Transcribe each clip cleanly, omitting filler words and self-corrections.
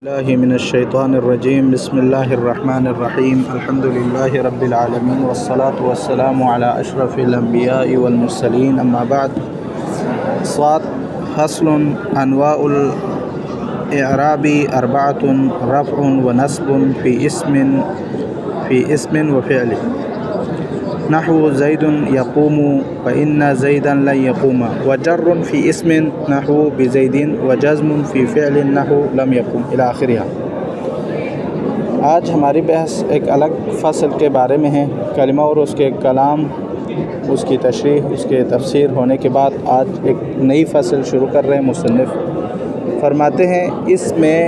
मिनश्शैतानिर्रजीम बिस्मिल्लाहिर्रहमानिर्रहीम अल्हम्दुलिल्लाहि रब्बिल आलमीन वस्सलातु वस्सलामु अला अशरफिल अंबिया'i वल मुरसलीन अम्मा बाद। स्वात फस्लुन अनवाउल इअराबी अर्बअतुन रफ़उन व नस्बुन फ़ी इस्मिन व फ़िअलिन नहवु ज़ैदुन यक़ूमु व इन्ना ज़ैदन लन यक़ूमा व जर्रुन फ़ी इस्मिन नहवु बिज़ैदिन व जज़्मुन फ़ी फ़िअलिन नहवु लम यक़ूम इला आखिरिहा। आज हमारी बहस एक अलग फ़सल के बारे में है। कलिमा और उसके कलाम, उसकी तशरीह, उसके तफसीर होने के बाद आज एक नई फ़सल शुरू कर रहे हैं। मुसन्निफ़ फरमाते हैं इसमें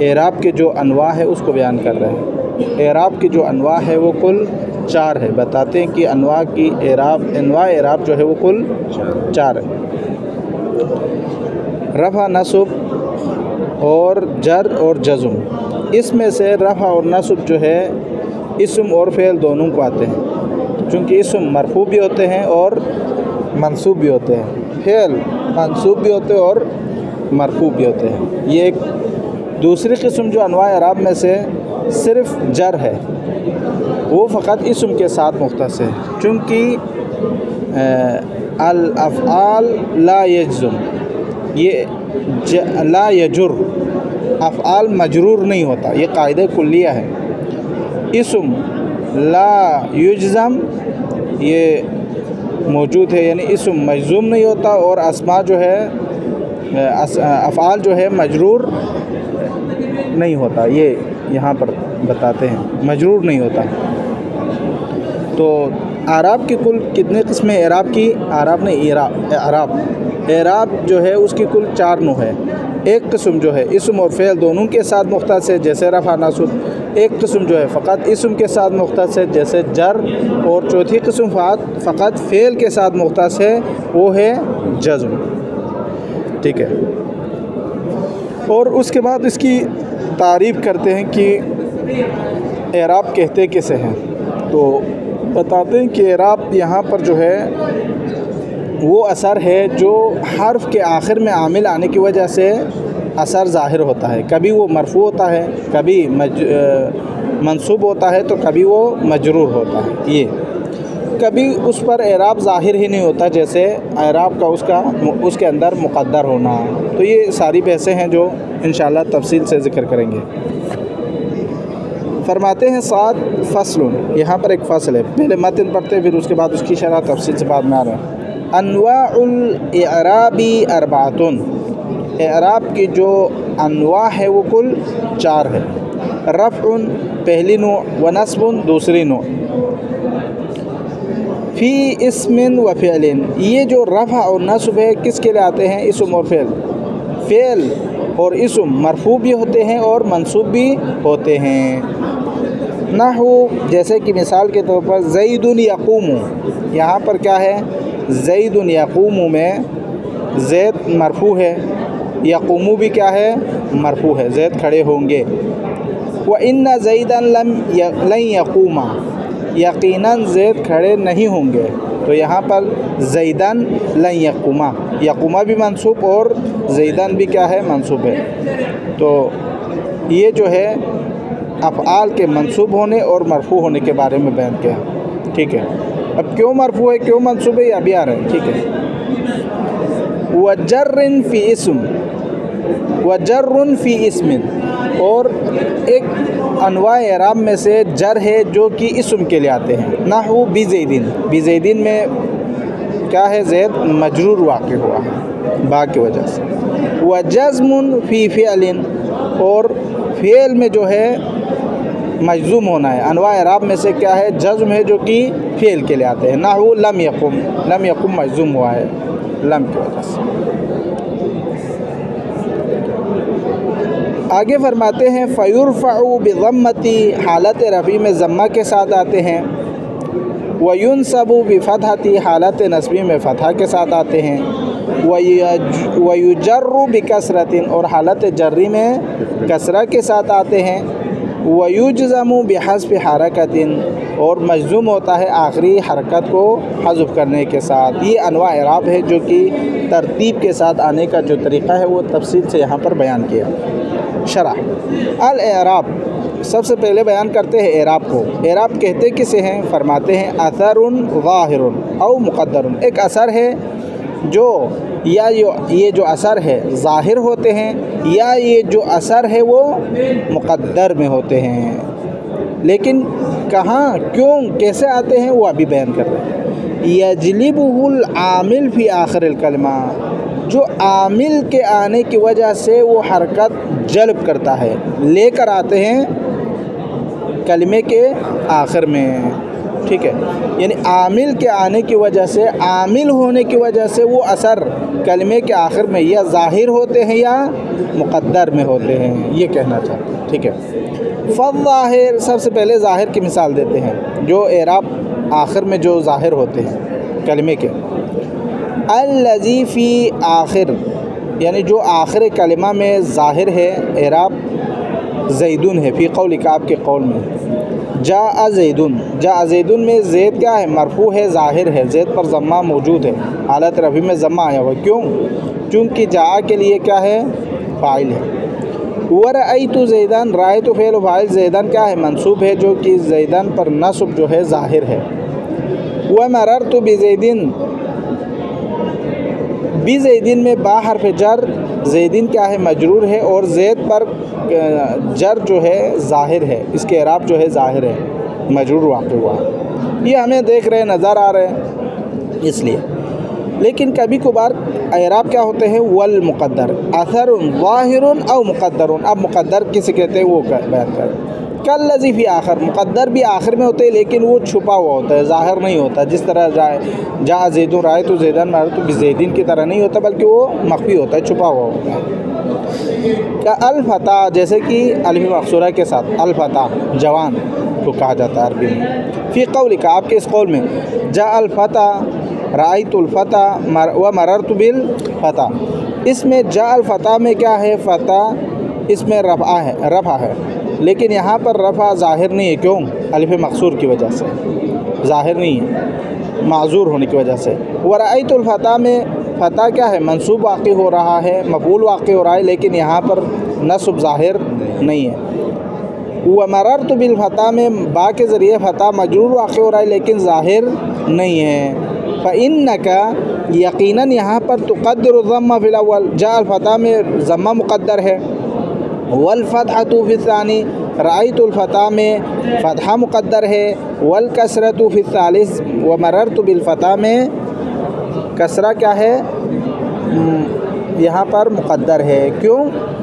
एराब के जो अनवा है उसको बयान कर रहे हैं। एराब की जो अनवा है वो कुल 4 है। बताते हैं कि अनवा एराब जो है वो कुल 4 है। रफ़ा, नस्ब और जर और जज़्म। इसमें से रफ़ा और नस्ब जो है इस्म और फ़ेल दोनों को आते हैं, चूँकि इस्म मरफ़ू भी होते हैं और मंसूब भी होते हैं, फ़ेल मंसूब भी होते हैं और मरफ़ू भी होते हैं। ये एक दूसरी किस्म जो अनवा एराब में से सिर्फ़ जर है, वो फ़कत इस्म के साथ मुख्तस है, चूँकि अल अफ़आल ला यजज़ुम, ये ला यजुर, अफ़आल मजरूर नहीं होता, ये कायदा कुल्लिया है। इस्म ला युजज़म ये मौजूद है, यानी इस्म मजज़ूम नहीं होता और अस्मा जो है अफ़आल जो है मजरूर नहीं होता। ये यहाँ पर बताते हैं मजरूर नहीं होता। तो आराब की कुल कितने किस्में एराब की? एराब जो है उसकी कुल 4 नौ है। एक किस्म जो है इस्म और फ़ेल दोनों के साथ मुख्तस है, जैसे रफ़ा नस्ब। एक किस्म जो है फ़कत इस्म के साथ मुख्तस है, जैसे जर। और चौथी किस्म फ़कत फ़ेल के साथ मुख्तस है, वो है जज़्म। ठीक है। और उसके बाद इसकी तारीफ़ करते हैं कि एराब कहते किसे हैं। तो बताते हैं कि एराब यहाँ पर जो है वो असर है जो हर्फ के आखिर में आमिल आने की वजह से असर ज़ाहिर होता है। कभी वो मरफ़ू होता है, कभी मंसूब होता है, तो कभी वो मजरूर होता है। ये कभी उस पर एराब ज़ाहिर ही नहीं होता, जैसे एराब का उसके अंदर मुक़द्दर होना। तो ये सारी बहसें हैं जो इंशाअल्लाह तफसील से ज़िक्र करेंगे। फरमाते हैं सात फसलुन, यहाँ पर एक फ़सल है। पहले मतन पढ़ते फिर उसके बाद उसकी शरह तफसील से बाद में आ रहा है। अनवाउल इअराबी अर्बअतुन, एराब की जो अनवा है वो कुल 4 है। रफ़उन पहली नौ, व नस्बुन दूसरी नौ, फ़ी इस्मिन व फ़िअलिन। ये जो रफ़ा और नस्ब है किसके लिए आते हैं? इस्म और फ़ेल। फ़ेल और इस्म मरफ़ू भी होते हैं और मंसूब भी होते हैं। नहू जैसे कि मिसाल के तौर पर ज़ैदुन यक़ूमु, यहाँ पर क्या है? ज़ैदुन यक़ूमु में ज़ैद मरफ़ू है, यक़ूमु भी क्या है? मरफ़ू है, ज़ैद खड़े होंगे। व इन्ना ज़ैदन लन यक़ूमा, यक़ीनन ज़ैद खड़े नहीं होंगे। तो यहाँ पर ज़ैदन लन यक़ूमा, यक़ूमा भी मंसूब और ज़ैदन भी क्या है? मंसूब है। तो ये जो है अफ़आल के मंसूब होने और मरफ़ू होने के बारे में बयान किया। ठीक है। अब क्यों मरफ़ू है, क्यों मंसूब है, ये अभी आ रहा है। ठीक है। व जर्रिन फ़ी इस्म, व जर्रुन फ़ी इस्मिन। और एक अनवा एराब में से जर है जो कि इस्म के लिए आते हैं। नहू बिज़ैदिन, बिज़ैदिन में क्या है? ज़ैद मजरूर वाक़ हुआ है बा की वजह से। व जज़्मुन फ़ी फ़िअलिन, और फ़ेल में जो है मजज़ूम होना है। अनवा एराब में से क्या है? जज़्म है जो कि फ़ेल के लिए आते हैं। नहू लम यक़ुम, लम यक़ुम मजज़ूम हुआ है लम की वजह से। आगे फरमाते हैं फ़युरफ़अु बिज़म्मति, हालत रफ़ी में ज़म्मा के साथ आते हैं। वयुनसबु बिफ़तहति, हालत नस्बी में फ़तहा के साथ आते हैं। वयुजर्रु बिकसरतिन, और हालत जर्री में कसरा के साथ आते हैं। वयुजज़मु बिहज़्फ़ि हरकतिन, और मजज़ूम होता है आखिरी हरकत को हज़्फ़ करने के साथ। ये अनवा एराब है जो कि तरतीब के साथ आने का जो तरीक़ा है वो तफसील से यहाँ पर बयान किया। शरह अल एराब, सबसे पहले बयान करते हैं एराब को। एराब कहते किसे हैं? फरमाते हैं असरुन ज़ाहिरुन औ मुक़द्दरुन, एक असर है जो या ये जो असर है ज़ाहिर होते हैं, या ये जो असर है वो मुक़द्दर में होते हैं। लेकिन कहाँ, क्यों, कैसे आते हैं वो अभी बयान कर रहे हैं। यजलिबुहुल आमिल फ़ी आखिरिल कलमा, जो आमिल के आने की वजह से वो हरकत जल्ब करता है, लेकर आते हैं कलमे के आखिर में। ठीक है, यानी आमिल के आने की वजह से, आमिल होने की वजह से वो असर कलमे के आखिर में या ज़ाहिर होते हैं या मुक़द्दर में होते हैं, ये कहना चाहते हैं। ठीक है, फ़ज़्ज़ाहिर, सबसे पहले ज़ाहिर की मिसाल देते हैं, जो एराब आखिर में जो ज़ाहिर होते हैं कलमे के। अल्लज़ी फ़ी आखिर, यानी जो आखिर कलमा में ज़ाहिर है एराब ज़ैदुन है, फ़ी क़ौलिक, आपके कौल में। जा ज़ैदुन, जा ज़ैदुन में ज़ैद क्या है? मरफू है, ज़ाहिर है, ज़ैद पर ज़म्मा मौजूद है, हालत रफ़ी में ज़म्मा आया हुआ। क्यों? चूँकि जा के लिए क्या है? फ़ाइल है। वरअयतु ज़ैदन, रायतु फ़ेल फ़ाइल, ज़ैदन क्या है? मंसूब है, जो कि ज़ैदन पर नस्ब जो है ज़ाहिर है। वमररतु बिज़ैदिन, बिज़ैदिन में बा हर्फ़ जर, ज़ैदिन क्या है? मजरूर है, और ज़ैद पर जर जो है ज़ाहिर है, इसके एराब जो है ज़ाहिर है, मजरूर वाक़ हुआ। ये हमें देख रहे हैं, नज़र आ रहे हैं, इसलिए। लेकिन कभी कभार एराब क्या होते हैं? वल मुक़द्दर, असरुन ज़ाहिरुन औ मुक़द्दरुन। अब मुक़द्दर किसे कहते हैं वो बयान करें। कल्लज़ी फ़ी आखिर, मुक़द्दर भी आखिर में होते हैं लेकिन वो छुपा हुआ होता है, ज़ाहिर नहीं होता। जिस तरह जा ज़ैदुन रायतु ज़ैदन मररतु बिज़ैदिन की तरह नहीं होता, बल्कि वो मख्फ़ी होता है, छुपा हुआ होता है। का अल फता, जैसे कि अलिफ़ मक़सूरा के साथ अल फता, जवान को कहा जाता है अरबी में। फ़ी क़ौलिक, आपके इस कौल में। जा अल फता रायतुल फता व मररतु बिल फता, इसमें जा अल फता में क्या है? फ़ता इसमें रफ़ा है, लेकिन यहाँ पर रफ़ा ज़ाहिर नहीं है। क्यों? अलिफ़ मक़सूर की वजह से ज़ाहिर नहीं है, माज़ूर होने की वजह से। वरअयतुल फता में फ़ता क्या है? मंसूब वाक़ई हो रहा है, मफ़ूल वाक़ई हो रहा है, लेकिन यहाँ पर नस्ब ज़ाहिर नहीं है। वमररतु बिल फता में बा के ज़रिए फ़ता मजरूर वाक़ई हो रहा है, लेकिन ज़ाहिर नहीं है। फ़इन्नका, यकीनन यहाँ पर तुक़द्दिरु ज़म्मा फ़िल अव्वल, जा अल फता में ज़म्मा मुक़द्दर है। वल फ़तहतु फ़िल सानी, रायतुल फता में फ़तहा मुक़द्दर है। वल कसरतु फ़िल सालिस, व मररतु बिल फता में कसरा क्या है? यहाँ पर मुक़द्दर है। क्यों?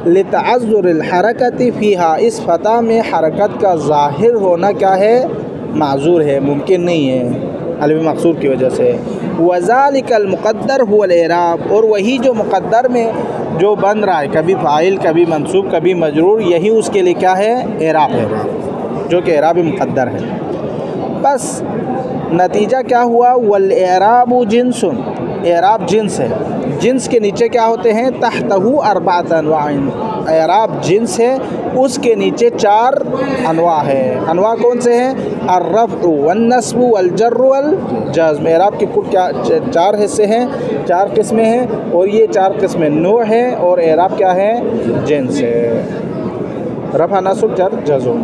लितअज़्ज़ुरिल हरकति फ़ीहा, इस फ़ता में हरकत का ज़ाहिर होना क्या है? माज़ूर है, मुमकिन नहीं है, अलिफ़ मक़सूर की वजह से। वज़ालिकल मुक़द्दर हुवल एराब, और वही जो मुक़द्दर में जो बन रहा है, कभी फ़ाइल, कभी मंसूब, कभी मजरूर, यही उसके लिए क्या है? एराब है, जो कि एराब मुक़द्दर है। बस नतीजा क्या हुआ? वल एराबु जिन्सुन, एराब जिन्स है। जिन्स के नीचे क्या होते हैं? तहतहु अर्बाअत अनवाइन, एराब जिन्स है, उसके नीचे 4 अनवा है। अनवा कौन से हैं? अर्रफ़्उ वन्नस्बु वल्जर्रु वल्जज़्म। एराब के कुल क्या 4 हिस्से हैं, 4 किस्में हैं, और ये 4 किस्में नौ है, और एराब क्या है? जिन्स है, रफ़ा नस्ब जर जज़्म।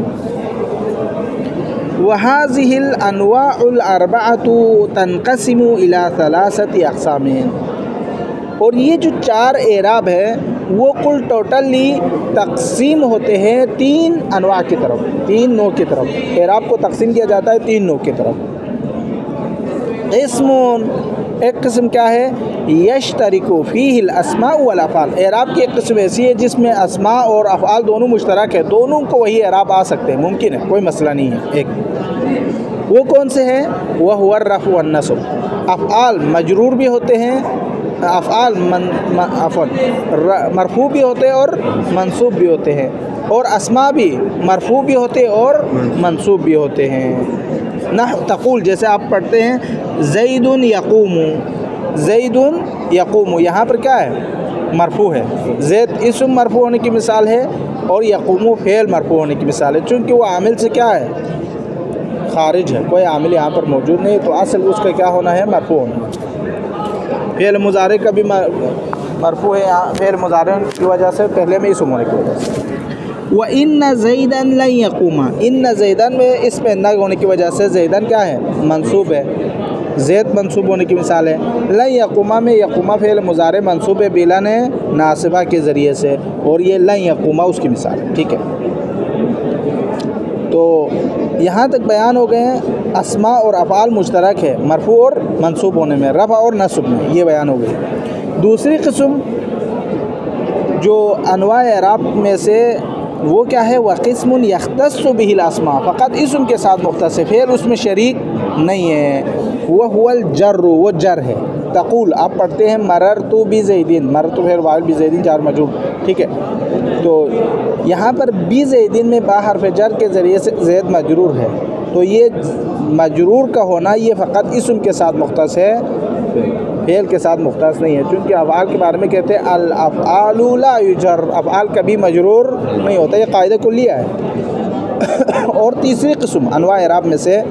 वहाज़िहिल अनवाउल अर्बअतु तनक़सिमु इला सलासति अक़सामिन, और ये जो 4 एराब है वो कुल टोटली तक़सीम होते हैं 3 अनवा की तरफ, 3 नौ की तरफ। एराब को तक़सीम किया जाता है 3 नौ की तरफ। इस्मुन, एक किस्म क्या है? यश्तरिकु फ़ीहिल अस्मा वल अफ़आल, एराब की एक किस्म ऐसी है जिसमें अस्मा और अफ़आल दोनों मुश्तरक है, दोनों को वही एराब आ सकते हैं, मुमकिन है, कोई मसला नहीं है। एक वो कौन से हैं? वह हुवा रफ़्उ वन नस्ब। अफ़आल मजरूर भी होते हैं, अफ़आल मरफ़ू भी होते हैं और मंसूब भी होते हैं, और अस्मा भी मरफ़ू भी होते हैं और मंसूब भी होते हैं। नह तक़ूल, जैसे आप पढ़ते हैं ज़ैदुन यक़ूमु, ज़ैदुन यक़ूमु, यहाँ पर क्या है, मरफू है। ज़ैद इसम मरफू होने की मिसाल है और यक़ूमु फ़ेल मरफू होने की मिसाल है, चूँकि वो आमिल से क्या है, खारिज है, कोई आमिल यहाँ पर मौजूद नहीं, तो असल उसका क्या होना है, मरफू होना है। फ़ेल मुज़ारे का भी मरफू है यहाँ, फ़ेल मुज़ारे की वजह से, पहले में इसम होने की वजह से। व इन्न ज़ैदन लन यक़ूमा, इन्न ज़ैदन में इसमें न होने की वजह से ज़ैदन क्या है, मंसूब है, ज़ैद मंसूब होने की मिसाल है। लन यक़ूमा में यक़ूमा फ़ेल मुज़ारे मंसूब है बिलन नासिबा के ज़रिए से, और ये लन यक़ूमा उसकी मिसाल है। ठीक है, तो यहाँ तक बयान हो गए हैं अस्मा और अफ़आल मुश्तरक है मरफू और मंसूब होने में, रफ़ा और नस्ब में, ये बयान हो गई। दूसरी किस्म जो अनवा एराब में से वो क्या है, वह क़िस्मुन यख्तस्सु बिहिल अस्मा, फ़क़त इसम के साथ मुख्तस है, फ़ेल उसमें शरीक नहीं है। वह हुवल जर्रु, वो जर है। तक़ूल आप पढ़ते हैं मररतु बि ज़ैदिन, मररतु फिर वाइल बि ज़ैदिन जार मजरूर। ठीक है, तो यहाँ पर बि ज़ैदिन में बा हर्फ़ जर के ज़रिए से ज़ैद मजरूर है, तो ये मजरूर का होना ये फ़क़त इसम के साथ मुख्तस है, फ़ेल के साथ मुख्तस नहीं है, क्योंकि अफ़आल के बारे में कहते हैं अल अफ़आलु ला युजर, अफ़आल कभी मजरूर नहीं होता, ये कायदा कुल्लिया है। और तीसरी किस्म अनवा एराब में से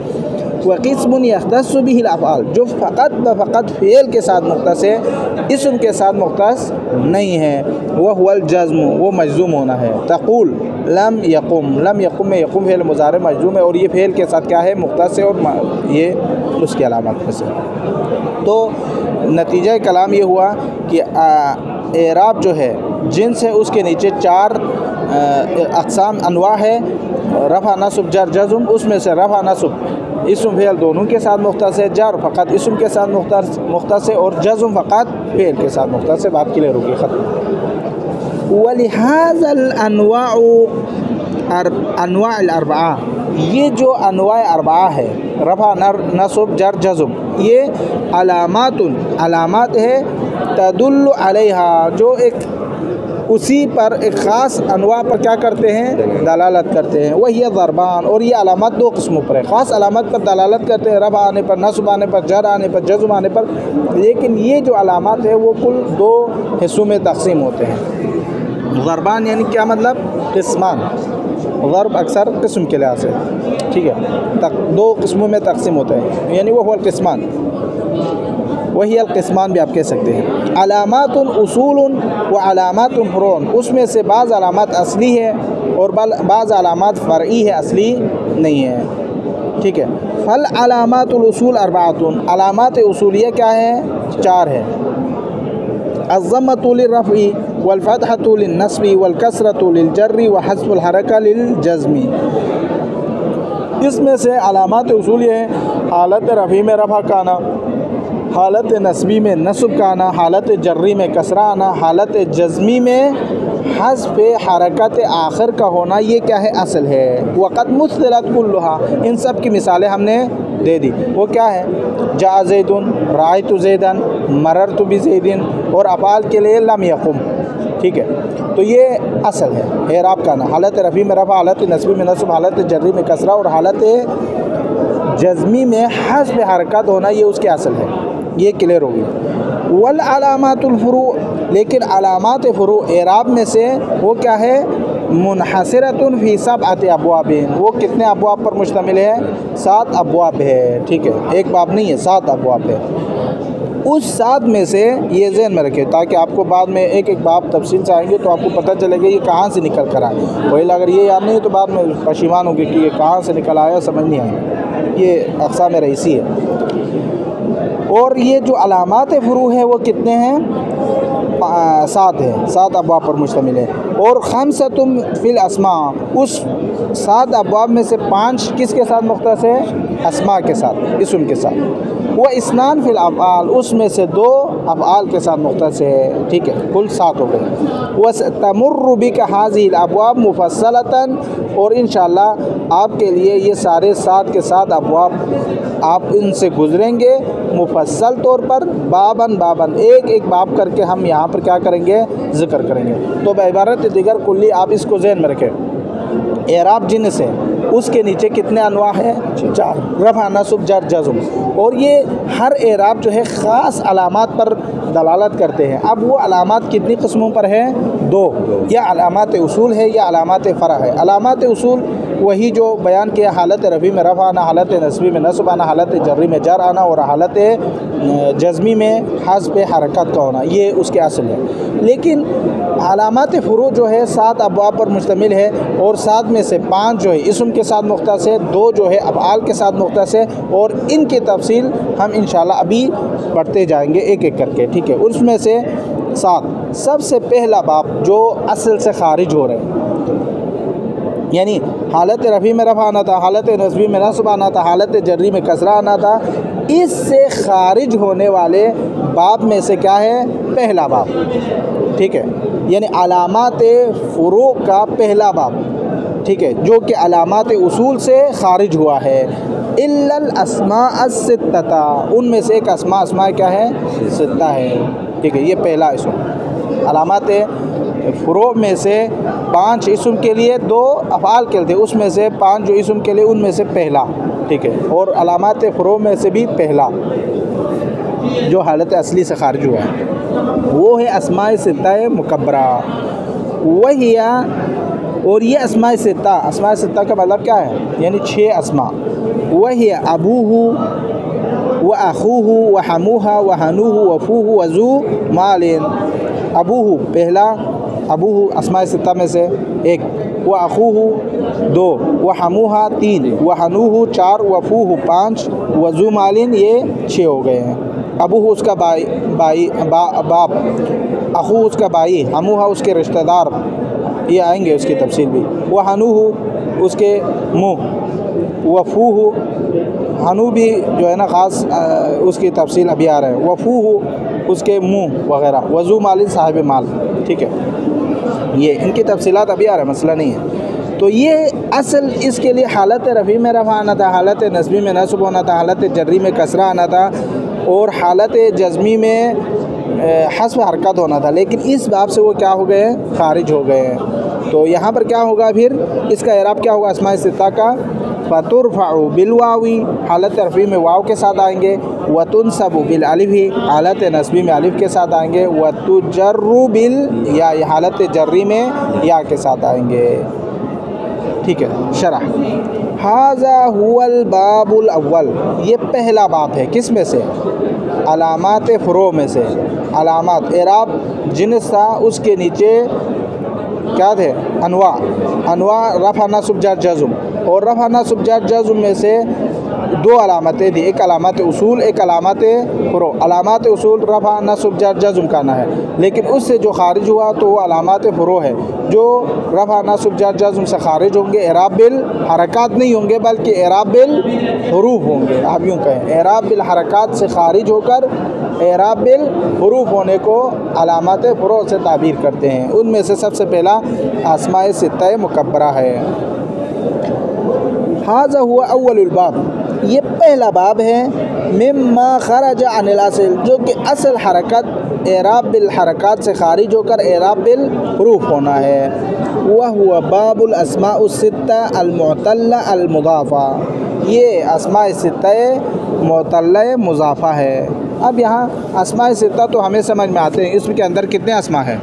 वह क़िस्मुन यख्तस्सु बिहिल अफ़आल, जो फ़क़त फ़क़त फ़ेल के साथ मुख्तस है, इसम के साथ मुख्तस नहीं है। वह हुवल जज़्म, वो मजज़ूम होना है। तक़ूल लम यक़ुम, लम यक़ुम में यक़ुम फ़ेल मुज़ारे मजज़ूम है, और ये फ़ेल के साथ क्या है, मुख्तस है, और ये उसकी अलामत में से। तो नतीजा कलाम ये हुआ कि एराब जो है जिन्स है, उसके नीचे चार अक़साम अनवा है, रफ़ा नस्ब जर जज़्म, उसमें से रफ़ा नस्ब इसम फ़ेल दोनों के साथ मुख्तस है, जर फ़क़त इसम के साथ मुख्तस है, और जज़्म फ़क़त फ़ेल के साथ मुख्तस है। बात क्लियर होगी, ख़त्म। वलिहाज़ल अनवाअल अर्बआ, ये जो अनवाए अर्बआ है, रफ़ा नस्ब जर जज़्म, ये अलामात है तदुल्लु अलैहा, जो एक उसी पर एक ख़ास अनवा पर क्या करते हैं, दलालत करते हैं। वही ज़रबान, और ये अलामत दो किस्मों पर है, ख़ास अलामत पर दलालत करते हैं, रफ़ा आने पर, नस्ब आने पर, जर आने पर, जज़्म आने पर, लेकिन ये जो अलामत है वो कुल दो हिस्सों में तक़सीम होते हैं। ज़रबान यानी क्या मतलब, किस्मान, ज़रब अक्सर किस्म के लिहाज से, ठीक है, दो किस्मों में तक़सीम होते हैं, यानी वो हुवल किस्मान, वही अलक़िस्मान भी आप कह सकते हैं। अलामातुन उसूलुन व अलामातुन फ़ुरून, उसमें से बाज़ अलामात असली है और बाज़ अलामात फ़रई है, असली नहीं है। ठीक है, फल अलामातुल उसूल अर्बाअतुन, अलामात उसूलिया क्या है, चार है। अज़्ज़म्मतु लिर्रफ़ई वल फ़त्हतु लिन्नस्बी वल कसरतु लिलजर्री व हज़्फ़ुल हरका लिलजज़मी। इसमें से अलामात उसूलिया है हालत रफ़ी में रफ़ा का आना, हालत नस्बी में नस्ब का आना, हालत जर्री में कसरा आना, हालत जज़मी में हज़्फ़ हरकत आखिर का होना, ये क्या है, असल है। वक़द मुस्तलत कुल्लुहा, इन सब की मिसालें हमने दे दी। वो क्या है, जा ज़ैदुन, रायतु ज़ैदन, मररतु बि ज़ैदिन, और अफ़आल के लिए लम यक़ुम। ठीक है, तो ये असल है एराब का ना, हालत रफ़ी में रफ़ा, हालत नस्बी में नस्ब, हालत जर्री में कसरा, और हालत जज़मी में हज़्फ़ हरकत होना, ये उसके असल है। ये क्लियर होगी। वल अलामातुल फ़ुरू, लेकिन अलामात फ़ुरू एराब में से वो क्या है, मुनहसिरतुन फ़ी सबअति अब्वाबिन, वो कितने अब्वाब पर मुश्तमिल है, 7 अब्वाब है। ठीक है, एक बाब नहीं है, 7 अब्वाब है। उस 7 में से ये ज़हन में रखें, ताकि आपको बाद में एक एक बाब तफसील से आएंगे तो आपको पता चलेगा ये कहाँ से निकल कर आए। वही अगर ये याद नहीं तो बाद में परेशान होंगे कि ये कहाँ से निकल आया, समझ नहीं आया। ये अक़साम रईसी है। और ये जो अलामात फ़ुरू है वो कितने हैं, 7 है, 7 अब्वाब पर मुश्तमिल है। और खम्सतुम फ़िल अस्मा, उस 7 अब्वाब में से 5 किसके साथ मुख्तस है, अस्मा के साथ, इसम के साथ। वह इस्नान फ़िल अफ़आल, उसमें से 2 अफ़आल के साथ मुख्तस है। ठीक है, कुल 7 हो गए। वह तमुर्रु बिका हाज़िल अब्वाब मुफ़स्सलतन, और इंशाअल्लाह आपके लिए ये सारे 7 के 7 अब्वाब आप इनसे गुज़रेंगे मुफस्सल तौर पर, बाबन बाबन, एक एक बाब करके हम यहाँ पर क्या करेंगे, ज़िक्र करेंगे। तो बेइबारत दिगर कुल्ली आप इसको ज़हन में रखें। एराब जिन्स है, उसके नीचे कितने अनवा है? 4, रफ़ा नस्ब जर जज़्म। और ये हर एराब जो है ख़ास अलामात पर दलालत करते हैं। अब वो अलामात कितनी किस्मों पर है? 2। या अलामात उसूल है या अलामात फ़रा है। अलामात उसूल वही जो बयान किया, हालत रफ़ी में रफ़ा आना, हालत नस्बी में नस्ब आना, हालत जर्री में जर आना और हालत जज़मी में हस्ब हरकत का होना, ये उसके असल है। लेकिन अलामात फ़ुरू जो है 7 अबवाब पर मुश्तमिल है और 7 में से 5 जो है इस्म के साथ मुख्तस है, 2 जो है अफ़आल के साथ मुख्तस है और इनकी तफसील हम इंशाअल्लाह अभी पढ़ते जाएंगे एक एक करके, ठीक है। उसमें से 7 सबसे पहला बाब जो असल से खारिज हो रहे हैं, यानी हालत रफ़ी में रफ़ा आना था, हालत नस्बी में नस्ब आना था, हालत जर्री में कसरा आना था, इससे खारिज होने वाले बाब में से क्या है? पहला बाब, ठीक है। यानी अलामात फ़ुरू का पहला बाब, ठीक है, जो कि अलामात उसूल से खारिज हुआ है। इल्लल अस्मा अस्सित्ता, उनमें से एक अस्मा क्या है? सित्ता है, ठीक है। ये पहला इसम। अलामात फ़ुरू में से 5 इसम के लिए, 2 अफ़आल के लिए, उसमें से 5 जो इसम के लिए उनमें से पहला, ठीक है। और अलामात फ़ुरू में से भी पहला जो हालत असली से खारिज हुआ है वो है अस्माए सित्ता मुकब्बरा। वही और ये अस्माए सित्ता का मतलब क्या है? यानी 6 अस्मा। वही अबूहु व अखूहु व हमूहा व हनूहु व फूहु व ज़ू मालिन। अबूहु पहला, अबूहु अस्माए सित्ता में से 1, व अखूहु 2, व हमूहा 3, व हनूहु 4, व फूहु 5, व ज़ू मालिन ये 6 हो गए हैं। अबूहु उसका बाप, अखू उसका भाई, हमूहा उसके रिश्तेदार, ये आएंगे उसकी तफसील भी। व हनूहु उसके मुँह, वफ़ूहु हनू भी जो है ना ख़ास उसकी तफसील अभी आ रहा है। वफ़ूहु उसके मुँह वग़ैरह। वज़ू मालिन साहिब माल, ठीक है। ये इनकी तफसीलात अभी आ रहा है, मसला नहीं है। तो ये असल इसके लिए हालत रफ़ी में रफ़ा आना था, हालत नस्बी में नस्ब होना था, हालत जर्री में कसरा आना था और हालत जज़मी में हस्ब हरकत होना था। लेकिन इस बाब से वो क्या हो गए हैं? खारिज हो गए हैं। तो यहाँ पर क्या होगा फिर? इसका एराब क्या होगा? अस्माए सित्ता का फ़तुरफ़अु बिलवावी, हालत रफ़ी में वाव के साथ आएंगे। वतुनसबु बिल अलिफ़ी, हालत नस्बी में अलिफ़ के साथ आएंगे। वतुजर्रु बिल या, हालत जर्री में या के साथ आएंगे, ठीक है। शरह हाज़ा हुवल बाबुल अव्वल, ये पहला बाब है। किस में से? अलामात फ़ुरू में से। अलामात एराब जिन्स था उसके नीचे क्या थे? अनवा रफ़ा नस्ब जर जज़्म। और रफ़ा नस्ब जर जज़्म में से 2 अलामतें थी, एक अलामत उसूल, एक अलामत फ़ुरू। अलामत उसूल रफ़ा नस्ब जर जज़्म करना है, लेकिन उससे जो खारिज हुआ तो वो अलामत फ़ुरू है जो रफ़ा नस्ब जर जज़्म से खारिज होंगे। एराब बिल हरकत नहीं होंगे बल्कि एराब बिल हुरूफ होंगे। आप यूँ कहें, एराब बिल हरकत से खारिज होकर एराब बिल हुरूफ होने को अलामत फ़ुरू से ताबीर करते हैं। उनमें से सबसे पहला अस्माए सित्ता मुकब्बरा है। हाज़ा हुआ अव्वलुल बाब, ये पहला बाब है। मिम्मा खरज अनिल असल, जो कि असल हरकत एराब बिल हरकत से खारिज होकर एराब बिल हुरूफ होना है। वह हुआ बाबुल अस्माउ सित्ता अल मुअतल्ला अल मुज़ाफ़ा, ये अस्माए सित्ता मुअतल्ला मुज़ाफ़ा है। अब यहाँ अस्माए सित्ता तो हमें समझ में आते हैं, इसके अंदर कितने अस्मा है?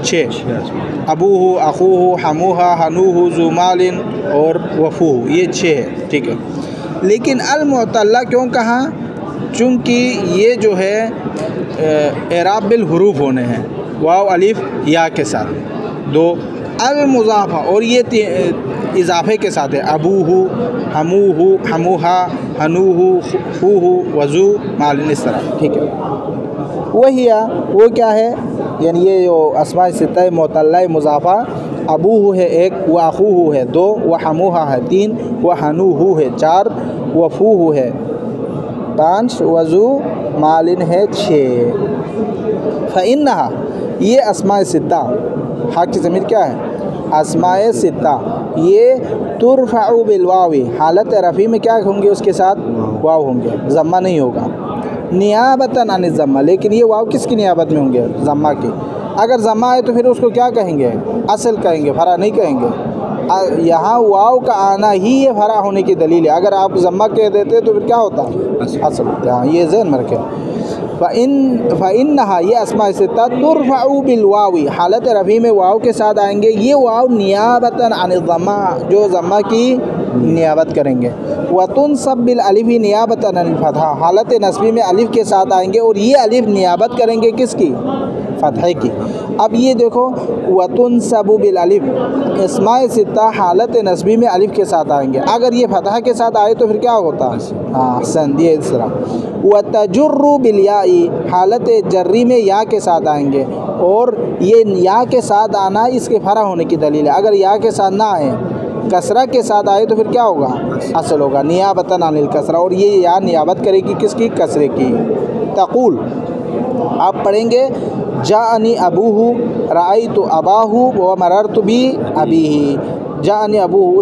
6। अबूहु, अखूहु, हमूहा, हनूहु, ज़ुमालिन और वफ़ूहु, ये 6 है, ठीक है। लेकिन अल मुअतल्ला क्यों कहा? चूँकि ये जो है एराब बिल हुरूफ होने हैं, वाव अलिफ या के साथ। 2 अल मुज़ाफ़ा, और ये इजाफ़े के साथ है। अबूहु, हमूहु, हमूहा, हनूहु, फूहु, वज़ू मालिन, इस तरह, ठीक है। वही वो क्या है? यानी ये जो अस्माए सित्ता मुअतल्ला मुज़ाफ़ा, अबूहु है 1, व अखूहु है 2, व हमूहा है 3, व हनूहु है 4, व फूहु है 5, वज़ू मालिन है 6। फ़इन्नहा, ये अस्माए सित्ता, हा की ज़मीर क्या है? अस्माए सित्ता, ये तुरफ़अु बिलवावी, हालत रफ़ी में क्या होंगे? उसके साथ वाव होंगे, ज़म्मा नहीं होगा। नियाबतन अन ज़म्मा, लेकिन ये वाव किसकी नियाबत में होंगे? ज़म्मा की। अगर ज़म्मा है तो फिर उसको क्या कहेंगे? असल कहेंगे, फ़रा नहीं कहेंगे। यहाँ वाव का आना ही ये फरा होने की दलील है। अगर आप ज़म्मा कह देते तो फिर क्या होता? असल होता है। ये ज़हन में रखें। फ़इन्नहा ये अस्मा सित्ता तुरफ़अु बिल वावी, हालत रफ़ी में वाव के साथ आएंगे। ये वाव नियाबतन अन ज़म्मा, जो ज़म्मा की नियाबत करेंगे। व तुनसब बिल अलिफ़ी नियाबतन अनिल फ़तहा, हालत नस्बी में अलिफ़ के साथ आएंगे और ये अलिफ़ नियाबत करेंगे किसकी? फ़तहे की। अब ये देखो, व तुनसबु बिल अलिफ़, अस्माए सित्ता हालत नस्बी में अलिफ़ के साथ आएंगे। अगर ये फ़तहा के साथ आए तो फिर क्या होता? हाँ सन, ये इस तरह। व तजुर्रु बिल याई, हालत जर्री में या के साथ आएंगे और ये या के साथ आना इसके फरा होने की दलील है। अगर या के साथ ना आए, कसरा के साथ आए तो फिर क्या होगा? असल होगा, नियाबतन अनिल कसरा। और ये या नियाबत करेगी किसकी? कसरे की। तक़ूल, आप पढ़ेंगे जाअनी अबूहु रअयतु अबाहु व मररतु बी अबीही। जाअनी अबूहु,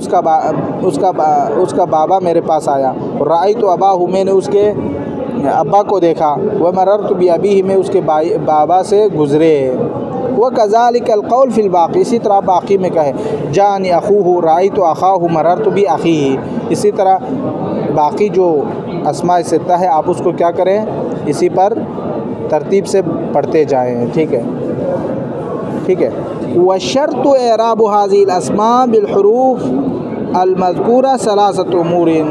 उसका बाबा मेरे पास आया। रअयतु अबाहु, मैंने उसके अब्बा को देखा। व मररतु बी अबीही, मैं उसके बाबा से गुज़रे। व कज़ालिकल क़ौल फ़िल बाक़ी, इसी तरह बाक़ी में कहे जाअनी अख़ूहु रअयतु अख़ाहु मररतु बी अख़ीही। इसी तरह बाक़ी जो अस्मा सित्ता है आप उसको क्या करें? इसी पर तरतीब से पढ़ते जाएं। ठीक है, ठीक है। व शर्तु एराबु हाज़िल अस्मा बिल हुरूफ़ अल मज़कूरा सलासतु उमूरिन।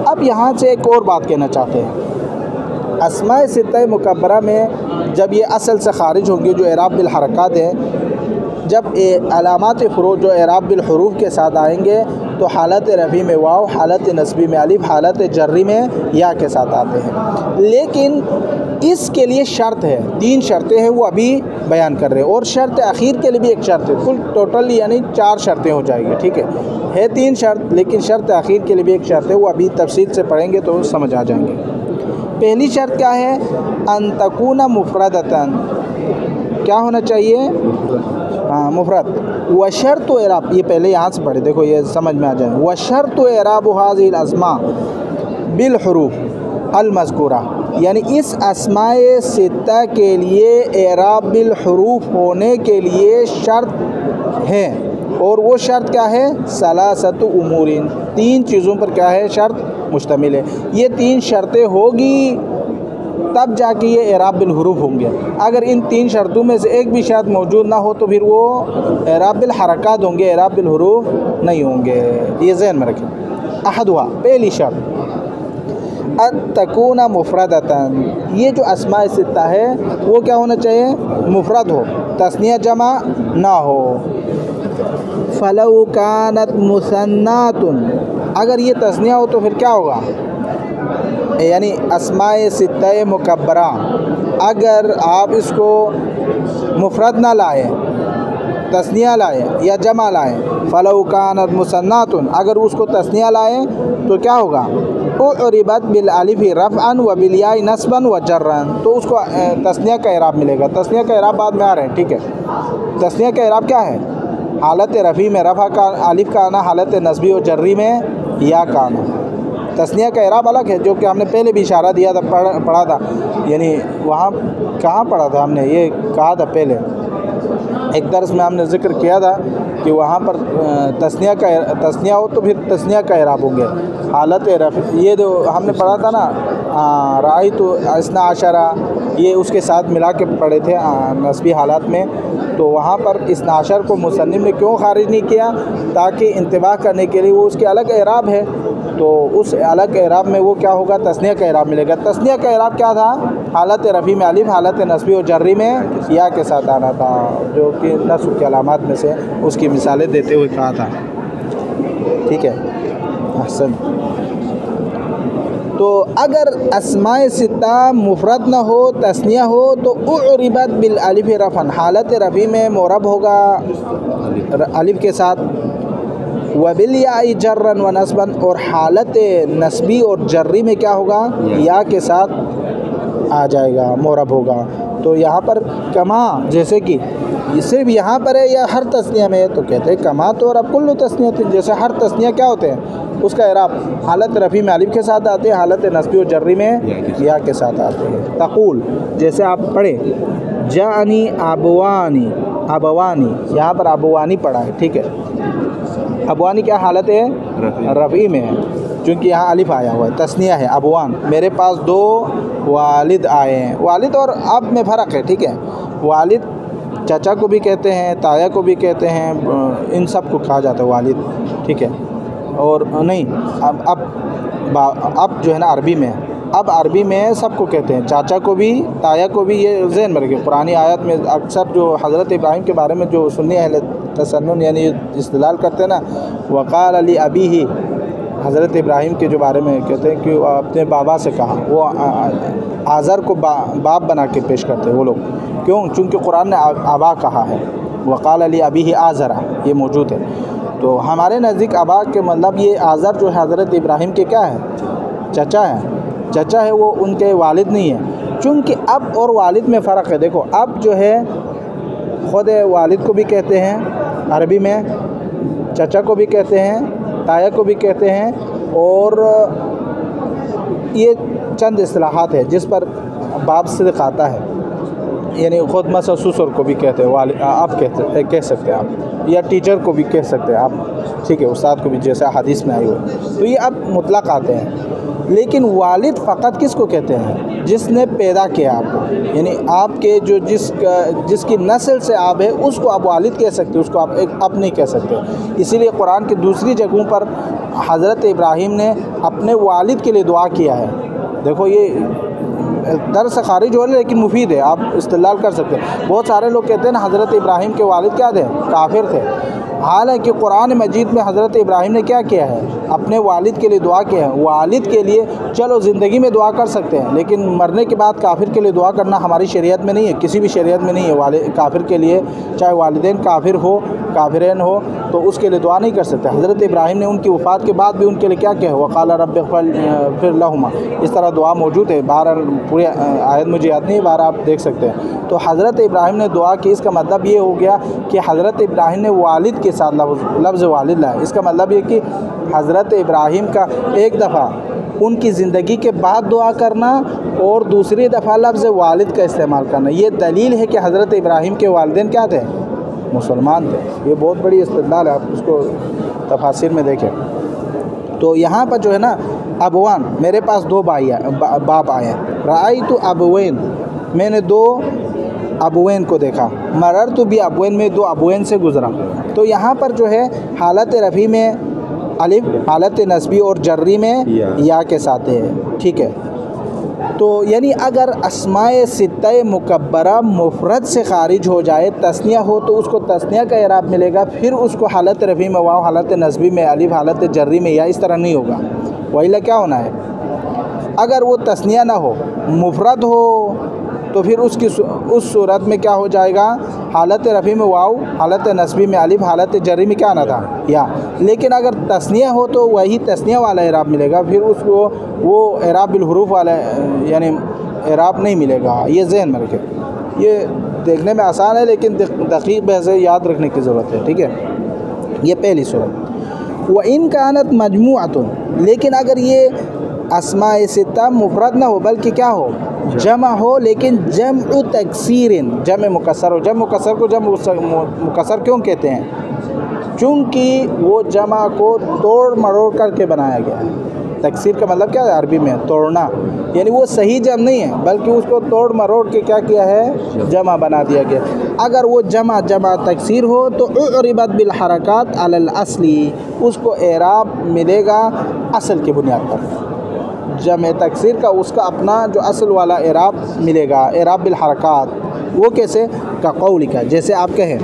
अब यहाँ से एक और बात कहना चाहते हैं। अस्मा सित्ता मुकब्बरा में जब ये असल से ख़ारिज होंगे, जो एराब बिल हरकत है, जब अलामात फ़ुरूज जो एराब बिल हुरूफ़ के साथ आएंगे तो हालत रफ़ी में वाव, हालत नस्बी में अलिफ़, हालत जर्री में या के साथ आते हैं। लेकिन इसके लिए शर्त है, 3 शर्तें हैं वो अभी बयान कर रहे हैं। और शर्त आखिर के लिए भी एक शर्त है। कुल टोटल यानी 4 शर्तें हो जाएगी। ठीक है 3 शर्त, लेकिन शर्त आखिर के लिए भी एक शर्त है, वो अभी तफसील से पढ़ेंगे तो समझ आ जाएंगे। पहली शर्त क्या है? अन तकूना मुफ़रदतन, क्या होना चाहिए? हाँ मुफ़रद। व शर्त एराब, ये पहले यहाँ से पढ़े, देखो ये समझ में आ जाए। व शर्त एराब हाज़िल अस्मा बिल हुरूफ़ अल मज़कूरा, यानी इस अस्माए सित्ता के लिए एराब बिल हुरूफ़ होने के लिए शर्त है। और वो शर्त क्या है? सलासतु उमूरिन, 3 चीज़ों पर क्या है? शर्त मुश्तमिल है। ये 3 शर्तें होगी तब जाके ये एराब बिल हुरूफ़ होंगे। अगर इन 3 शर्तों में से एक भी शर्त मौजूद ना हो तो फिर वो एराब बिल हरकत होंगे, एराब बिल हुरूफ़ नहीं होंगे। ये ज़हन में रखें। अहदुहा, पहली शर्त अन तकूना मुफ़रदतन, ये जो अस्मा सित्ता है वो क्या होना चाहिए? मुफ़रद हो, तस्निया जमा ना हो। फ़लौ कानत मुसन्नातुन, अगर ये तस्निया हो तो फिर क्या होगा? यानी अस्माए सित्ता मुकब्बरा अगर आप इसको मुफ़रद ना लाए, तस्निया लाए या जमा लाए, फ़लौ कानत मुसन्नातुन, अगर उसको तस्निया लाए तो क्या होगा? उरिबत बिल अलिफ़ि रफ़अन व बिल याई नस्बन व जर्रन, तो उसको तस्निया का एराब मिलेगा। तस्निया का एराब बाद में आ रहे हैं। ठीक है, तस्निया का एराब क्या है? हालत रफ़ी में रफ़ा का अलिफ़ का आना, हालत नस्बी और जर्री में या का आना। तस्निया का एराब अलग है, जो कि हमने पहले भी इशारा दिया था, पढ़ा था। यानी वहाँ कहाँ पढ़ा था हमने? ये कहा था पहले एक दर्स में हमने ज़िक्र किया था कि वहाँ पर तस्निया हो तो फिर तस्निया का एराब होंगे। हालत रफ़ी ये जो हमने पढ़ा था ना, रअयतु इसना आशरा, ये उसके साथ मिला के पढ़े थे नस्बी हालात में। तो वहाँ पर इस नाशर को मुसन्निफ़ ने क्यों खारिज नहीं किया? ताकि इंतबाह करने के लिए वो उसके अलग एराब है, तो उस अलग एराब में वो क्या होगा? तस्निया का एराब मिलेगा। तस्निया का एराब क्या था? हालत रफ़ी में अलिफ़, हालत नस्बी और जर्री में या के साथ आना था, जो कि नस्ब के अलामात में से उसकी मिसालें देते हुए कहा था। ठीक है, अहसन। तो अगर अस्माए सित्ता मुफ़रद न हो, तस्निया हो, तो उरिबत बिल अलिफ़ रफ़न, हालत रफ़ी में मोरब होगा अलिफ़ के साथ, व बिल याई जर्रन व नस्बन, और हालत नस्बी और जर्री में क्या होगा? या के साथ आ जाएगा, मोरब होगा। तो यहाँ पर कमा, जैसे कि सिर्फ यहाँ पर है या हर तस्निया में है? तो कहते हैं कमा तो और अब कुल्लु तस्निया, जैसे हर तस्निया क्या होते हैं? उसका एराब हालत रफ़ी में अलिफ़ के साथ आते हैं, हालत नस्बी और जर्री में या के साथ आते हैं। तक़ूल, जैसे आप पढ़े जानी अबवानी, अबवानी, यहाँ पर अबवानी पढ़ा है। ठीक है, अबवानी क्या हालत है? रफ़ी में है, क्योंकि यहाँ अलिफ आया हुआ है, तस्निया है अबवान। मेरे पास 2 वालिद आए हैं। वालिद और अब में फ़र्क है, ठीक है। वालिद चाचा को भी कहते हैं, ताया को भी कहते हैं, इन सब को कहा जाता है वालिद, ठीक है। और नहीं, अब जो है ना अरबी में, अब अरबी में सबको कहते हैं, चाचा को भी, ताया को भी। ये ज़हन में रखिए, पुरानी आयत में अक्सर जो हज़रत इब्राहीम के बारे में जो सुन्नी अहले तसन्नुन यानी इस्तिलाल करते हैं ना, वक़ाल अली अबी ही, हज़रत इब्राहीम के जो बारे में कहते हैं कि अपने बाबा से कहा, वो आज़र को बाप बना के पेश करते हैं वो लोग। क्यों? चूँकि कुरान ने आबा कहा है, वक़ाल अली अबी ही आज़रा, ये मौजूद है। तो हमारे नज़दीक आबा के मतलब ये आज़र जो है हज़रत इब्राहीम के क्या है? चाचा है, चाचा है, वो उनके वालिद नहीं है। चूँकि अब और वालिद में फ़र्क है। देखो, अब जो है ख़ुद वालिद को भी कहते हैं अरबी में, चाचा को भी कहते हैं, ताया को भी कहते हैं, और ये चंद इस्तिलाहात है जिस पर बाप सिद्क़ आता है। यानी ख़ुद मसा ससुर को भी कहते हैं वालिद, आप कह सकते हैं आप, या टीचर को भी कह सकते हैं आप, ठीक है, उस्ताद को भी, जैसे हदीस में आई हो। तो ये अब मुतलक़ आते हैं। लेकिन वालिद फ़कत किसको कहते हैं? जिसने पैदा किया आपको, यानी आपके जो जिसकी नस्ल से आप है उसको आप वालिद कह सकते हो, उसको आप अब नहीं कह सकते। इसीलिए कुरान की दूसरी जगहों पर हज़रत इब्राहीम ने अपने वालिद के लिए दुआ किया है। देखो, ये दर से खारिज हो रहा है लेकिन मुफीद है, आप इस्तेलाल कर सकते हैं। बहुत सारे लोग कहते हैं ना हज़रत इब्राहीम के वालिद क्या थे? काफिर थे। हालांकि कुरान मजीद में हज़रत इब्राहीम ने क्या किया है? अपने वालिद के लिए दुआ किया है। वालिद के लिए चलो ज़िंदगी में दुआ कर सकते हैं, लेकिन मरने के बाद काफिर के लिए दुआ करना हमारी शरीयत में नहीं है, किसी भी शरीयत में नहीं है। काफिर के लिए, चाहे वालिदैन काफिर हो, काफिरैन हो, तो उसके लिए दुआ नहीं कर सकते। हज़रत इब्राहीम ने उनकी वफ़ात के बाद भी उनके लिए क्या किया? वक़ाल रब्बिग़फिर लहुमा, इस तरह दुआ मौजूद है। बाहर पूरी आयत मुझे याद नहीं, बाहर आप देख सकते हैं। तो हज़रत इब्राहीम ने दुआ की, इसका मतलब ये हो गया कि हज़रत इब्राहीम ने वालिद के साथ लफ्ज़ वालिद लाया। इसका मतलब ये कि हज़रत इब्राहीम का एक दफ़ा उनकी ज़िंदगी के बाद दुआ करना और दूसरी दफ़ा लफ्ज़ वालिद का इस्तेमाल करना, ये दलील है कि हज़रत इब्राहीम के वालिदैन क्या थे? मुसलमान थे। ये बहुत बड़ी इस्तिदलाल है, आप उसको तफासिर में देखें। तो यहाँ पर जो है ना, अबवान, मेरे पास 2 बाप आए। राई तो अबवैन, मैंने 2 अबवैन को देखा। मरर तो भी अबवैन में 2 अबवैन से गुज़रा। तो यहाँ पर जो है हालत रफ़ी में अलिफ, हालत नस्बी और जर्री में या के साथ है, ठीक है। तो यानी अगर अस्माए सित्ते मुकब्बरा मुफरद से खारिज हो जाए, तस्निया हो, तो उसको तस्निया का इराब मिलेगा। फिर उसको हालत रफ़ी में वाव, हालत नस्बी में अलिफ, हालत जर्री में या, इस तरह नहीं होगा। वहीला क्या होना है? अगर वो तस्निया ना हो, मुफरद हो, तो फिर उस सूरत में क्या हो जाएगा? हालत रफ़ी में वाव, हालत नस्बी में अलिफ, हालत जर्री में क्या आना था? या। लेकिन अगर तस्निया हो तो वही तस्निया वाला इराब मिलेगा, फिर उसको वो इराब बिल हुरूफ वाला यानी इराब नहीं मिलेगा। ये ज़हन में रखें। ये देखने में आसान है लेकिन दक़ीक़ बहस याद रखने की ज़रूरत है, ठीक है। ये पहली सूरत। व इन कानत मजमूअतुन, लेकिन अगर ये अस्माए सित्ता मुफरद ना हो बल्कि क्या हो? जमा हो, लेकिन जमउ तकसीरिन, जम मुकस्सर हो। जम मुकस्सर को जम मुकस्सर क्यों कहते हैं? चूँकि वो जमा को तोड़ मरोड़ करके बनाया गया है। तकसीर का मतलब क्या है? अरबी में तोड़ना, यानी वो सही जम नहीं है बल्कि उसको तोड़ मरोड़ के क्या किया है? जमा बना दिया गया। अगर वो जमा तकसीर हो तो उरिबत बिल हरकत अलल असली, उसको एराब मिलेगा असल की बुनियाद पर। जमे तकसीर का उसका अपना जो असल वाला एराब मिलेगा, एराब बिल हरकत। वो कैसे? का कौली का, जैसे आप कहें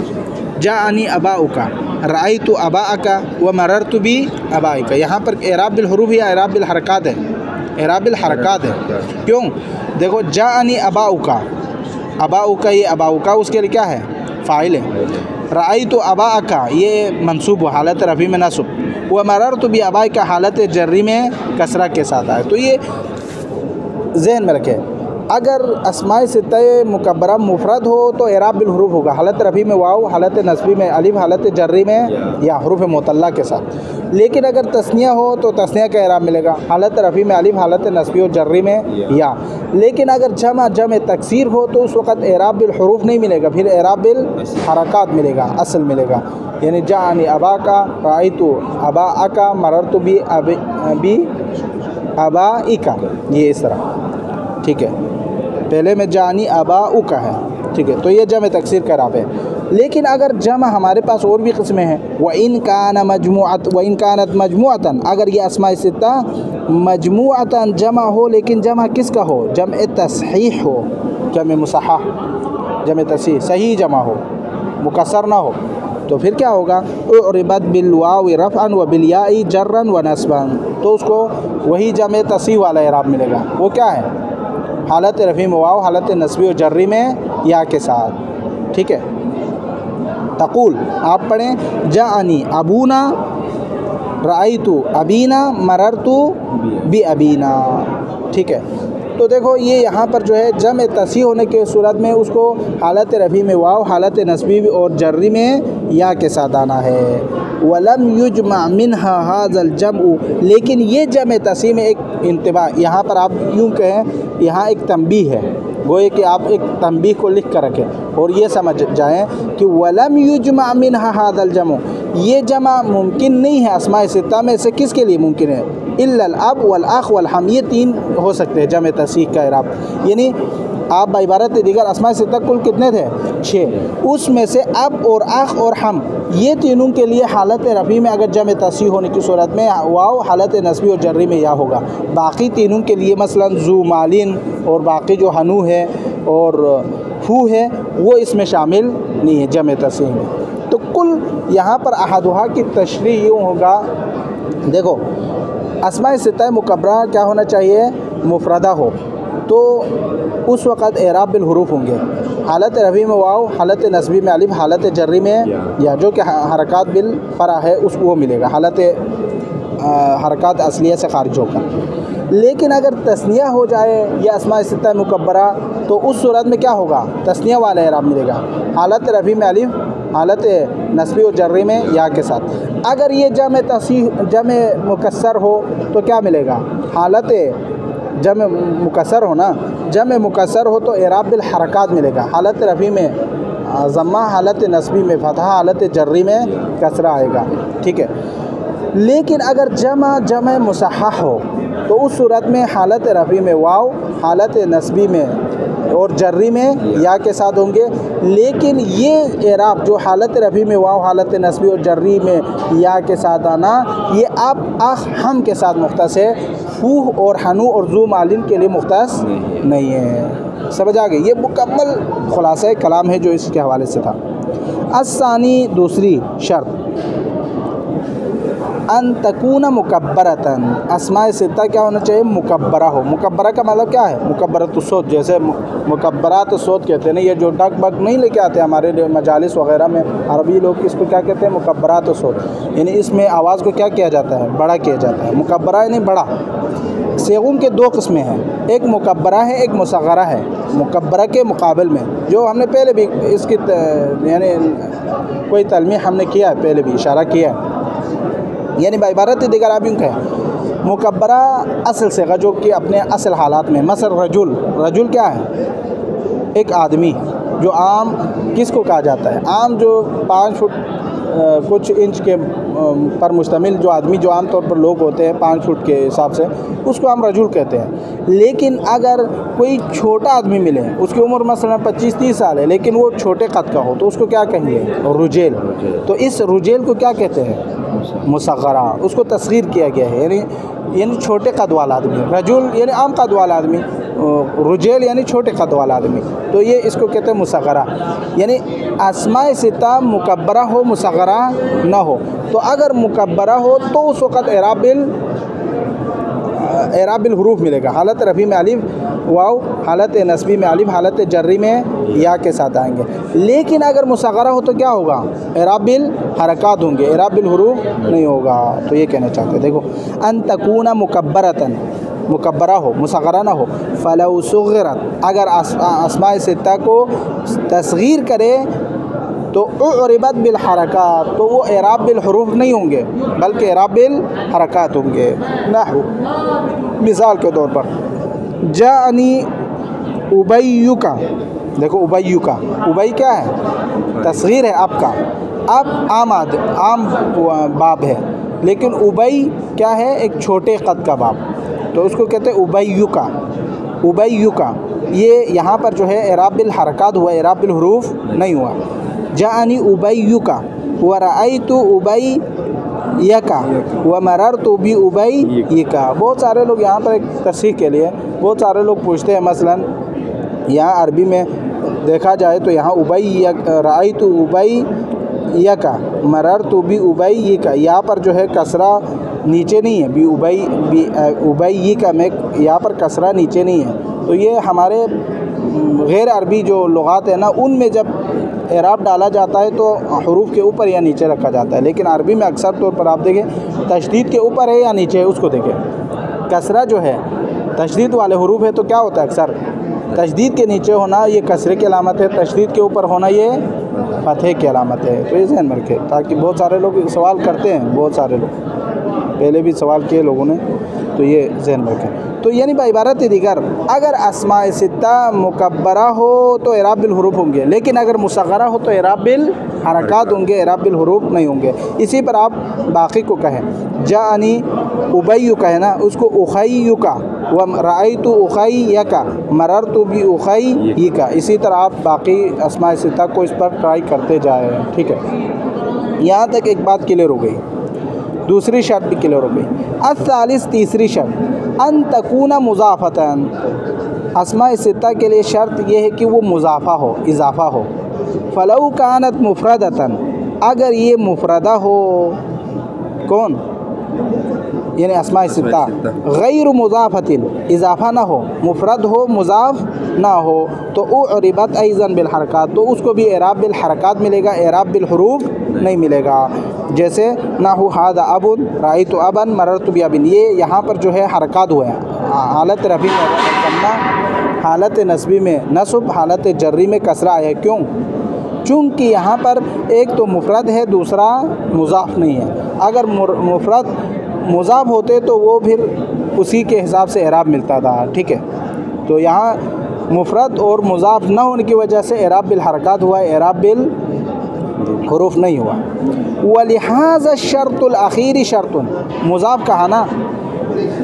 जाअनी अबाउका, राइतु अबाअका व मररतु बी अबाइका। यहाँ पर एराब बिल हुरूफ या एराब बिल हरकत है? एराब बिल हरकत है। क्यों? देखो, जाअनी अबाउका, अबाउका, ये अबाउका उसके लिए क्या है? फ़ाइल है। राइतु अबाअका, ये मंसूब हो, हालत रफ़ी में नस्ब। व मररतु बी अबाइका, हालत जर्री में कसरा के साथ आए। तो ये ज़हन में रखें। अगर अस्माए सित्ते मुकब्बरा मुफरद हो तो एराब बिल हुरूफ होगा, हालत रफ़ी में वाव, हालत नस्बी में अलिफ, हालत जर्री में या, हुरूफ मुतल्ला के साथ। लेकिन अगर तस्निया हो तो तस्निया का एराब मिलेगा, हालत रफ़ी में अलिफ, हालत नस्बी और जर्री में या। लेकिन अगर जम तकसीर हो तो उस वक़्त एराब बिल हुरूफ नहीं मिलेगा, फिर एराब बिल हरकात मिलेगा, असल मिलेगा। यानी जानी अबा का, राइतु अबा अका, मररतु बी अबा इका, ये इस तरह, ठीक है। पहले में जानी अबा उका है, ठीक है, तो ये जम तकसीर का एराब है। लेकिन अगर जमा हमारे पास और भी किस्में हैं, व इन कानत मजमुअतन, अगर ये अस्माए सित्ता मजमुअतन जमा हो, लेकिन जमा किसका हो? जम तसहीह हो, जम मुसहह, जम तसहीह, सही जमा हो, मुकस्सर ना हो, तो फिर क्या होगा? उरिबत बिल वाव रफ़अन व बिल याई जर्रन व नस्बन, तो उसको वही जम तसहीह वाला एराब मिलेगा। वो क्या है? हालत रफ़ी में वाव, हालत नस्बी और जर्री में या के साथ, ठीक है। तक़ूल, आप पढ़ें, जाअनी अबूना, राइतु अबीना, मररतु बी अबीना, ठीक है। तो देखो ये यहाँ पर जो है जम तसी होने के सूरत में उसको हालत रफ़ी में वाव, हालत नस्बी और जर्री में या के साथ आना है। वलम युजमा मिनहा हाज़ल जमउ, लेकिन ये जम तसी में एक इंतबा, यहाँ पर आप यूँ कहें, यहाँ एक तंबीह है, गोए कि आप एक तंबीह को लिख कर रखें और ये समझ जाएं कि वलम युजमा मिनहा हाज़ल जमउ, ये जमा मुमकिन नहीं है अस्माए सित्ता में से। किसके लिए मुमकिन है? इल्लल अब वल अख वल हम, ये तीन हो सकते हैं जम तसीह का इराब। यानी आप बाइबारत दीगर अस्माए सित्ता कुल कितने थे? 6, उसमें से अब और अख और हम, ये तीनों के लिए हालत रफ़ी में अगर जम तसीह होने की सूरत में वाव, हालत नस्बी और जर्री में या होगा। बाकी तीनों के लिए मसलन जू मालिन और बाकी जो हनु है और फू है वो इसमें शामिल नहीं है जम तसीह में। तो कुल यहाँ पर अहदुहा की तशरीह यूँ होगा, देखो अस्माए सित्ता मुकब्बरा क्या होना चाहिए? मुफरदा हो, तो उस वक़्त एराब बिल हुरूफ होंगे, हालत रफ़ी में वाव, हालत नस्बी में अलिफ, हालत जर्री में या, जो कि हरकात बिल फरा है उसको वो मिलेगा, हालत हरकात असलिया से खारिज होकर। लेकिन अगर तस्निया हो जाए या अस्माए सित्ता मुकब्बरा, तो उस सूरत में क्या होगा? तस्निया वाला एराब मिलेगा, हालत रफ़ी में अलिफ, हालत नस्बी और जर्री में या के साथ। अगर ये जम तसीह जम मुकस्सर हो तो क्या मिलेगा? हालत जम मुकस्सर हो ना, जम मुकस्सर हो तो एराब बिल हरकात मिलेगा, हालत रफ़ी में ज़म्मा, हालत नस्बी में फ़तहा, हालत जर्री में कसरा आएगा, ठीक है। लेकिन अगर जम मुसहह हो तो उस सूरत में हालत रफ़ी में वाव, हालत नस्बी में और जर्री में या के साथ होंगे। लेकिन ये एराब जो हालत रफ़ी में वाव, हालत नस्बी और जर्री में या के साथ आना, ये अब अख हम के साथ मुख्तस है, फूह और हनु और जू मालिन के लिए मुख्तस नहीं है। समझ आ गई? ये मुकम्मल खुलासा कलाम है जो इसके हवाले से था। अस्सानी, दूसरी शर्त, अन तकूना मुकब्बरतन, अस्माए सित्ता क्या होना चाहिए? मुकब्बरा हो। मुकब्बरा का मतलब क्या है? मुकब्बरतु सौत, जैसे मुकब्बरात सौत कहते हैं ना, ये जो डक बक नहीं लेके आते हमारे मजालिस वग़ैरह में, अरबी लोग इसको क्या कहते हैं? मुकब्बरात सौत, यानी इसमें आवाज़ को क्या किया जाता है? बड़ा किया जाता है। मुकब्बरा यानी बड़ा। सेगुन के दो किस्में हैं, एक मुकब्बरा है, एक मुसग़रा है। मुकब्बरा के मुकाबल में जो हमने पहले भी इसकी यानी कोई तलमीह हमने किया है, पहले भी इशारा किया है, यानी बाइबारत दीगर आप यूँ कहें, मुकब्बरा असल सेगा जो कि अपने असल हालात में, मसल रजुल, रजुल क्या है? एक आदमी, जो आम किसको कहा जाता है? आम जो 5 फुट कुछ इंच के पर मुश्तमिल जो आदमी, जो आम तौर पर लोग होते हैं 5 फुट के हिसाब से, उसको हम रजुल कहते हैं। लेकिन अगर कोई छोटा आदमी मिले, उसकी उम्र मसलन 25-30 साल है, लेकिन वो छोटे कद का हो, तो उसको क्या कहेंगे? रुजेल। तो इस रुजेल को क्या कहते हैं? मुसग़रा। उसको तस्गीर किया गया है, यानी छोटे कद वाला आदमी। रजुल यानी आम कद वाला आदमी, रुजेल यानी छोटे कद वाला आदमी, तो ये इसको कहते हैं मुसग़रा। यानी अस्माए सित्ता मुकब्बरा हो, मुसग़रा ना हो। तो अगर मुकब्बरा हो तो उस वक़्त एराब बिल हुरूफ मिलेगा, हालत रफ़ी में अलिफ वाव, हालत नस्बी में अलिफ, हालत जर्री में या के साथ आएंगे। लेकिन अगर मुसग़रा हो तो क्या होगा? एराब बिल हरकात होंगे, एराब बिल हुरूफ नहीं होगा। तो ये कहना चाहते हैं, देखो, अन तकूना मुकब्बरतन, मुकब्बरा हो, मुसग़रा ना हो। फ़लौ सुग़िरत, अगर अस्माए सित्ता को तस्गीर करे तो उरिबत बिल हरकात, तो वो एराब बिल हुरूफ नहीं होंगे बल्कि एराब बिल हरकात होंगे। नहू, मिसाल के तौर पर, जानी उबैयुका, देखो उबैयुका, उबई क्या है? तस्गीर है आपका। अब आम बाब है, लेकिन उबई क्या है? एक छोटे क़द का बाब, तो उसको कहते हैं उबैयुका। उबैयुका ये यहाँ पर जो है इराब बिल हरकत हुआ, इराब बिल हुरूफ नहीं हुआ। जानी उबैयुका व रअयतु उबैयका व मररतु बि उबैयका। बहुत सारे लोग यहाँ पर एक तस्हीह के लिए बहुत सारे लोग पूछते हैं, मसलन यहाँ अरबी में देखा जाए तो यहाँ रअयतु उबैयका मररतु बि उबैयका, यहाँ पर जो है कसरा नीचे नहीं है, उबैयका में यहाँ पर कसरा नीचे नहीं है। तो ये हमारे गैर अरबी जो लुगात है ना, उनमें जब एराब डाला जाता है तो हरूफ के ऊपर या नीचे रखा जाता है, लेकिन अरबी में अक्सर तौर पर आप देखें तशदीद के ऊपर है या नीचे है, उसको देखें। कसरा जो है तशदीद वाले हरूफ है तो क्या होता है? अक्सर तशदीद के नीचे होना ये कसरे की अलामत है, तशदीद के ऊपर होना ये फतहे की अलामत है। तो ये ज़हन में रखें, ताकि बहुत सारे लोग सवाल करते हैं, बहुत सारे लोग पहले भी सवाल किए लोगों ने, तो ये ज़हन में रखें। तो यानी बाइबारत दीगर अगर अस्माए सित्ता मुकब्बरा हो तो इराब बिल हुरूफ होंगे, लेकिन अगर मुसग़्ग़रा हो तो इराब बिल हरकत होंगे, इराब बिल हुरूफ नहीं होंगे। इसी पर आप बाकी को कहें, जानी उबैयुका है ना, उसको उखैयुका व रअयतु उखैयका मररतु बि उखैयका। इसी तरह आप बाकी अस्माए सित्ता को इस पर ट्राई करते जाए, ठीक है। यहाँ तक एक बात क्लियर हो गई। दूसरी शर्त भी क्लियर हो गई। अस्सालिस, तीसरी शर्त, अन तकूना मुज़ाफ़तन। अस्माए सित्ता के लिए शर्त यह है कि वो मुज़ाफ़ा हो, इज़ाफ़ा हो। फ़लौ कानत मुफ़रदतन, अगर ये मुफ़रदा हो, कौन? यानी अस्माए सित्ता गैर मुज़ाफ़तिन, इज़ाफ़ा ना हो, मुफ़रद हो, मुज़ाफ़ ना हो, तो उरिबत ऐज़न बिल हरकत, तो उसको भी इराब बिल हरकत मिलेगा, इराब बिल हुरूफ नहीं मिलेगा। जैसे नाहु हादा अबुन राइतु अबन मररतु बि अबिन, ये यहाँ पर जो है हरकत हुआ है। हालत रफ़ी में कन्ना, हालत नस्बी में नस्ब, हालत जर्री में कसरा आया। क्यों? चूँकि यहाँ पर एक तो मुफ़रद है, दूसरा मुज़ाफ़ नहीं है। अगर मुफ़रद मुज़ाफ़ होते तो वो फिर उसी के हिसाब से इराब मिलता था, ठीक है। तो यहाँ मुफ़रद और मुज़ाफ़ न होने की वजह से इराब बिल हरकत हुआ, इराब बिल हुरूफ नहीं हुआ। वलिहाज़ा शर्तुल आखिरी शर्तुन, मुज़ाफ़ कहा ना,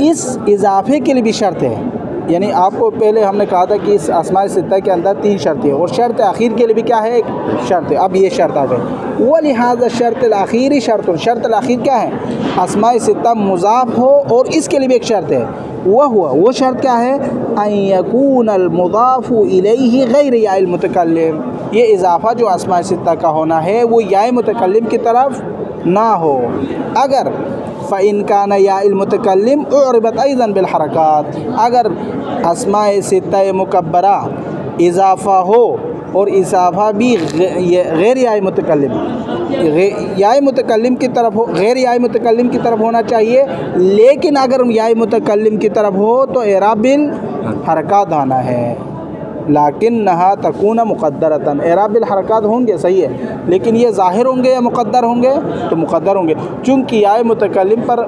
इस इजाफ़े के लिए भी शर्त है। यानी आपको पहले हमने कहा था कि इस अस्माए सित्ता के अंदर 3 शर्तें हैं, और शर्त आखिर के लिए भी क्या है? एक शर्त है। अब ये शर्त आ गई, वलिहाज़ा शर्तुल आखिरी शर्तुन। शर्तुल आखिर क्या है? अस्माए सित्ता मुज़ाफ़ हो, और इसके लिए भी एक शर्त है, वो शर्त क्या है? अन यकूनल मुज़ाफ़ु इलैहि गैर याइल मुतकल्लिम। ये इजाफ़ा जो अस्माए सित्ता का होना है वो याए मुतकल्लिम की तरफ ना हो। अगर फ़इन काना याइल मुतकल्लिम उरिबत ऐज़न बिल हरकत, अगर अस्माए सित्ता मुकब्बरा इजाफ़ा हो और इजाफ़ा भी गैर याए मुतकल्लिम, याए मुतकल्लिम की तरफ हो, गैर याए मुतकल्लिम की तरफ होना चाहिए, लेकिन अगर याए मुतकल्लिम की तरफ हो तो इराब बिल हरकत आना है। लाकिन नहा तकूना मुक़द्दरतन, इराब बिल हरकत होंगे, सही है, लेकिन ये ज़ाहिर होंगे या मुक़द्दर होंगे? तो मुक़द्दर होंगे, चूँकि याए मुतकल्लिम पर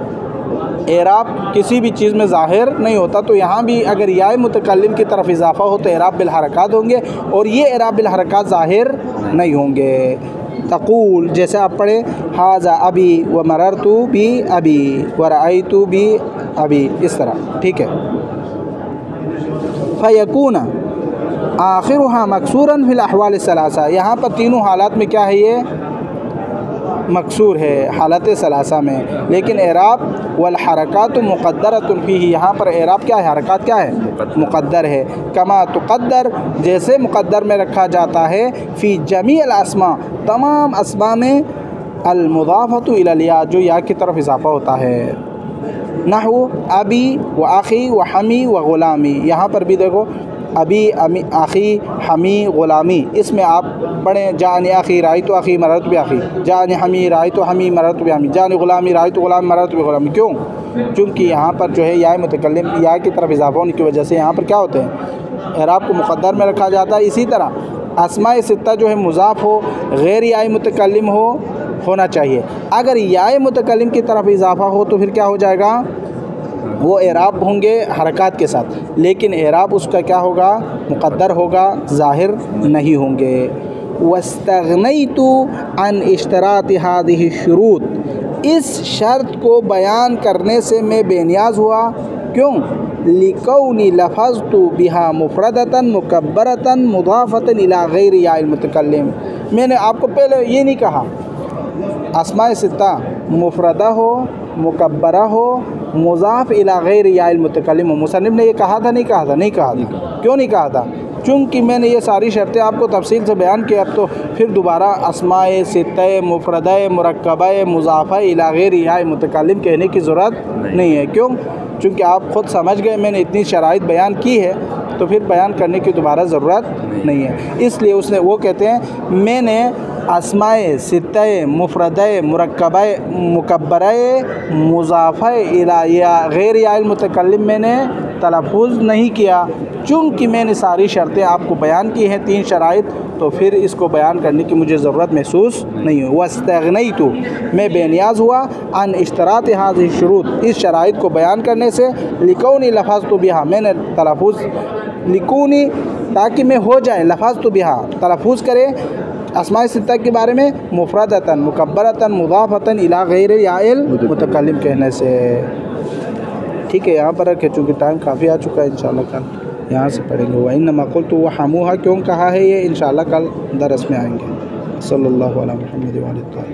एराब किसी भी चीज़ में ज़ाहिर नहीं होता। तो यहाँ भी अगर याए मुतकल्लिम की तरफ इजाफ़ा हो तो एराब बिल हरकत होंगे, और ये एराब बिल हरकत ज़ाहिर नहीं होंगे। तक़ूल, जैसे आप पढ़े, हाज़ा अबी व मररतु बि अबी व रअयतु बि अबी, इस तरह, ठीक है। फ़यकूना आखिरुहा मकसूरन फिल अहवाल सलासा, यहाँ पर तीनों हालात में क्या है? ये मकसूर है हालत सलासा में, लेकिन एराब वल हरकत मुक़द्दरतुन फ़ीही, यहाँ पर एराब क्या है? हरकत क्या है? मुक़द्दर है। कमा तुक़द्दर, जैसे मुक़द्दर में रखा जाता है, फ़ी जमीअल अस्मा, तमाम अस्मा में, अल मुज़ाफ़तु इलल या, जो या की तरफ इज़ाफ़ा होता है। नहु अबी व आखी व हमी व ग़ुलामी, यहाँ पर भी देखो अबी, अमी, आखी, हमी, ग़ुलामी, इसमें आप पढ़ें, जानी आखी राइतु आखी मररतु बि आखी, जानी हमी राइतु हमी मररतु बि हमी, जानी ग़ुलामी राइतु ग़ुलाम मररतु बि ग़ुलामी। क्यों? चूँकि यहाँ पर जो है याए मुतकल्लिम, या की तरफ इज़ाफ़ा होने की वजह से यहाँ पर क्या होते हैं? एराब को मुक़द्दर में रखा जाता है। इसी तरह अस्माए सित्ता जो है मुज़ाफ़ हो, गैर याए मुतकल्लिम होना चाहिए। अगर याए मुतकल्लिम की तरफ इज़ाफ़ा हो तो फिर क्या हो जाएगा? वो एराब होंगे हरकत के साथ, लेकिन एराब उसका क्या होगा, मुक़द्दर होगा, ज़ाहिर नहीं होंगे। वस्तग़नैतु अन इश्तराति हादिहि शुरूत, इस शर्त को बयान करने से मैं बेनियाज़ हुआ। क्यों? लिकौनी लफ़ज़तु बिहा मुफ़रदतन मुकब्बरतन मुज़ाफ़तन इला गैरि याइल मुतकल्लिम। मैंने आपको पहले ये नहीं कहा अस्माए सित्ता मुफ़रदा हो, मुकब्बरा हो, मुज़ाफ़ इला गैरि याइल मुतकल्लिम। मुसन्निफ़ ने ये कहा था, नहीं कहा था? नहीं कहा था। क्यों नहीं कहा था? चूँकि मैंने ये सारी शर्तें आपको तफसील से बयान की, अब तो फिर दोबारा अस्माए सित्ता मुफ़रदा मुरक्कबा मुज़ाफ़ा इला गैरि याइल मुतकल्लिम कहने की ज़रूरत नहीं है। क्यों? चूँकि आप ख़ुद समझ गए मैंने इतनी शराइत बयान की है, तो फिर बयान करने की दोबारा ज़रूरत नहीं है। इसलिए उसने, वो कहते हैं मैंने अस्माए सित्ता मुफ़रदा मुरक्कबा मुकब्बरा मुज़ाफ़ा इला या गैर याइल मुतकल्लिम मैंने तलफ़ुज़ नहीं किया, चूँकि मैंने सारी शर्तें आपको बयान की हैं, 3 शराइत, तो फिर इसको बयान करने की मुझे ज़रूरत महसूस नहीं हुई। वस्तग़नैतु, मैं बेनियाज़ हुआ, अन इश्तरात हाज़िहि शुरूत, इस शराइत को बयान करने से, लिकौनी लफ़ज़तु बिहा, मैंने तलफ़ुज़, लिकूनी ताकि मैं हो जाए, लफ़ज़तु बिहा तलफ़ुज़ करे अस्माए सित्ता के बारे में, मुफ़रदतन मुकब्बरतन मुज़ाफ़तन इला गैरि याइल मुतकल्लिम कहने से। ठीक है, यहाँ पर रखें, चूँकि टाइम काफ़ी आ चुका है, इंशाअल्लाह कल यहाँ से पढ़ेंगे। वह इन्नमा क़ुल्तु व हमूहा, क्यों कहा है ये, इंशाअल्लाह कल दरस में आएंगे। सल्लल्लाहु अला मुहम्मद व आलिहि।